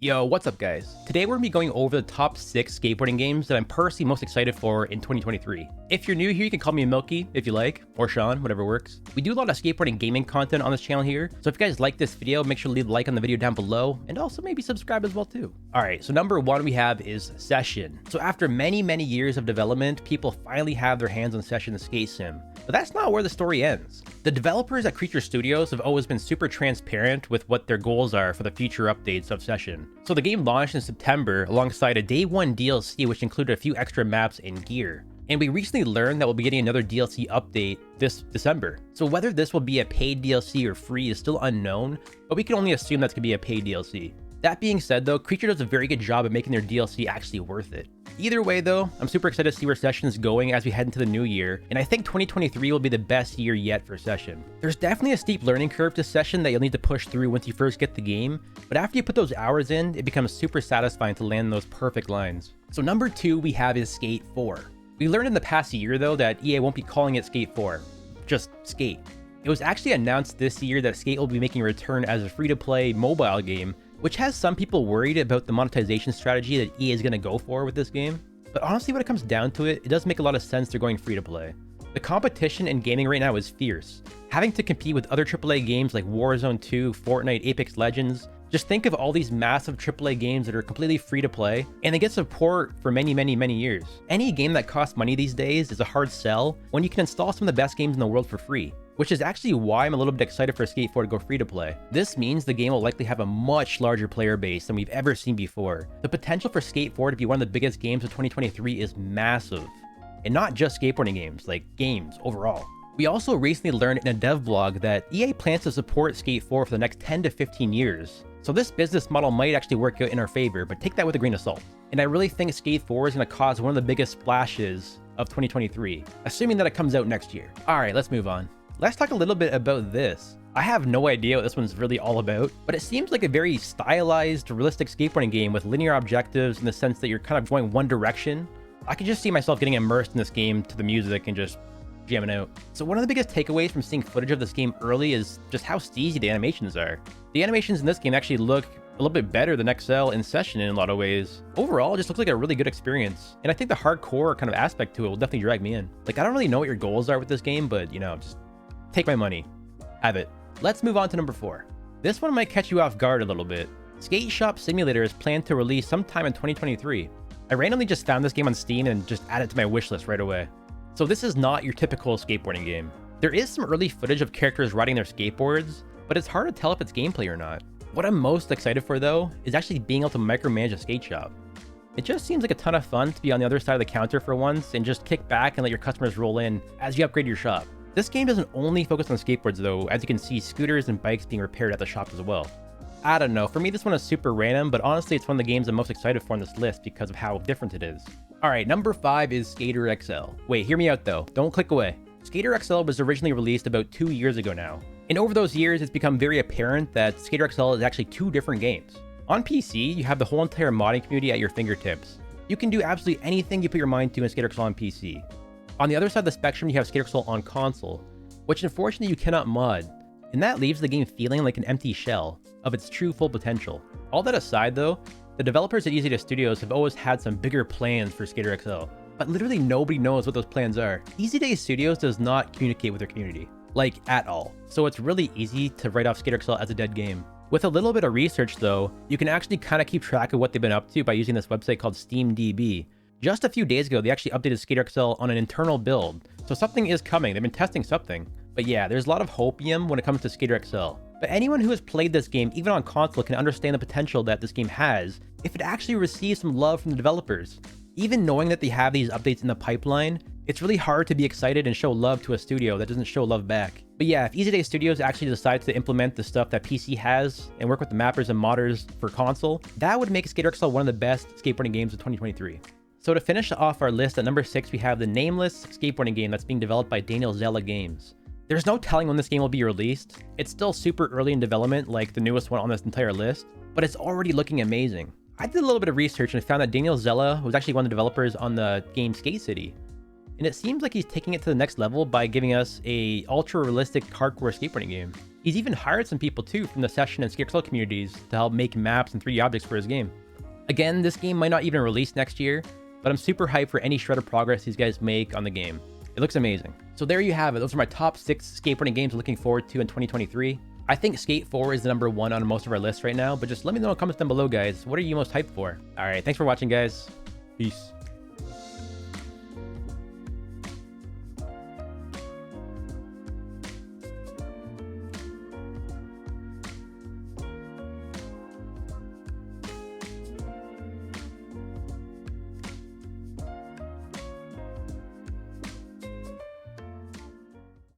Yo, what's up guys? Today we're going to be going over the top 6 skateboarding games that I'm personally most excited for in 2023. If you're new here, you can call me Milky if you like, or Sean, whatever works. We do a lot of skateboarding gaming content on this channel here, so if you guys like this video, make sure to leave a like on the video down below, and also maybe subscribe as well too. Alright, so number 1 we have is Session. So after many years of development, people finally have their hands on Session the skate sim. But that's not where the story ends. The developers at Creature Studios have always been super transparent with what their goals are for the future updates of Session. So the game launched in September alongside a day 1 DLC which included a few extra maps and gear. And we recently learned that we'll be getting another DLC update this December. So whether this will be a paid DLC or free is still unknown, but we can only assume that's going to be a paid DLC. That being said though, Creature does a very good job of making their DLC actually worth it. Either way though, I'm super excited to see where Session is going as we head into the new year, and I think 2023 will be the best year yet for Session. There's definitely a steep learning curve to Session that you'll need to push through once you first get the game, but after you put those hours in, it becomes super satisfying to land those perfect lines. So number 2 we have is Skate 4. We learned in the past year though that EA won't be calling it Skate 4, just Skate. It was actually announced this year that Skate will be making a return as a free-to-play mobile game, which has some people worried about the monetization strategy that EA is going to go for with this game. But honestly, when it comes down to it, it does make a lot of sense they're going free to play. The competition in gaming right now is fierce. Having to compete with other AAA games like Warzone 2, Fortnite, Apex Legends, just think of all these massive AAA games that are completely free to play, and they get support for many years. Any game that costs money these days is a hard sell when you can install some of the best games in the world for free, which is actually why I'm a little bit excited for Skate 4 to go free to play. This means the game will likely have a much larger player base than we've ever seen before. The potential for Skate 4 to be one of the biggest games of 2023 is massive. And not just skateboarding games, like games overall. We also recently learned in a dev blog that EA plans to support Skate 4 for the next 10 to 15 years. So this business model might actually work out in our favor, but take that with a grain of salt. And I really think Skate 4 is going to cause one of the biggest splashes of 2023, assuming that it comes out next year. Alright, let's move on. Let's talk a little bit about this. I have no idea what this one's really all about, but it seems like a very stylized, realistic skateboarding game with linear objectives in the sense that you're kind of going one direction. I could just see myself getting immersed in this game to the music and just jamming out. So one of the biggest takeaways from seeing footage of this game early is just how steezy the animations are. The animations in this game actually look a little bit better than XL in Session in a lot of ways. Overall, it just looks like a really good experience. And I think the hardcore kind of aspect to it will definitely drag me in. Like, I don't really know what your goals are with this game, but you know, just take my money. Have it. Let's move on to number 4. This one might catch you off guard a little bit. Skate Shop Simulator is planned to release sometime in 2023. I randomly just found this game on Steam and just added it to my wishlist right away. So this is not your typical skateboarding game. There is some early footage of characters riding their skateboards, but it's hard to tell if it's gameplay or not. What I'm most excited for though, is actually being able to micromanage a skate shop. It just seems like a ton of fun to be on the other side of the counter for once and just kick back and let your customers roll in as you upgrade your shop. This game doesn't only focus on skateboards though, as you can see scooters and bikes being repaired at the shop as well. I don't know, for me this one is super random, but honestly it's one of the games I'm most excited for on this list because of how different it is. Alright, number 5 is Skater XL. Wait, hear me out though, don't click away. Skater XL was originally released about 2 years ago now, and over those years it's become very apparent that Skater XL is actually 2 different games. On PC, you have the whole entire modding community at your fingertips. You can do absolutely anything you put your mind to in Skater XL on PC. On the other side of the spectrum, you have Skater XL on console, which unfortunately you cannot mod, and that leaves the game feeling like an empty shell of its true full potential. All that aside though, the developers at Easy Day Studios have always had some bigger plans for Skater XL, but literally nobody knows what those plans are. Easy Day Studios does not communicate with their community, like at all, so it's really easy to write off Skater XL as a dead game. With a little bit of research though, you can actually kind of keep track of what they've been up to by using this website called SteamDB. Just a few days ago, they actually updated Skater XL on an internal build, so something is coming. They've been testing something. But yeah, there's a lot of hopium when it comes to Skater XL. But anyone who has played this game, even on console, can understand the potential that this game has if it actually receives some love from the developers. Even knowing that they have these updates in the pipeline, it's really hard to be excited and show love to a studio that doesn't show love back. But yeah, if Easy Day Studios actually decides to implement the stuff that PC has and work with the mappers and modders for console, that would make Skater XL one of the best skateboarding games of 2023. So to finish off our list, at number 6 we have the nameless skateboarding game that's being developed by Zellah Games. There's no telling when this game will be released. It's still super early in development, like the newest one on this entire list, but it's already looking amazing. I did a little bit of research and found that Zellah was actually one of the developers on the game Skate City. And it seems like he's taking it to the next level by giving us a ultra-realistic hardcore skateboarding game. He's even hired some people too from the session and skate club communities to help make maps and 3D objects for his game. Again, this game might not even release next year, but I'm super hyped for any shred of progress these guys make on the game. It looks amazing. So there you have it. Those are my top 6 skateboarding games I'm looking forward to in 2023. I think Skate 4 is the #1 on most of our lists right now, but just let me know in the comments down below, guys. What are you most hyped for? All right, thanks for watching, guys. Peace.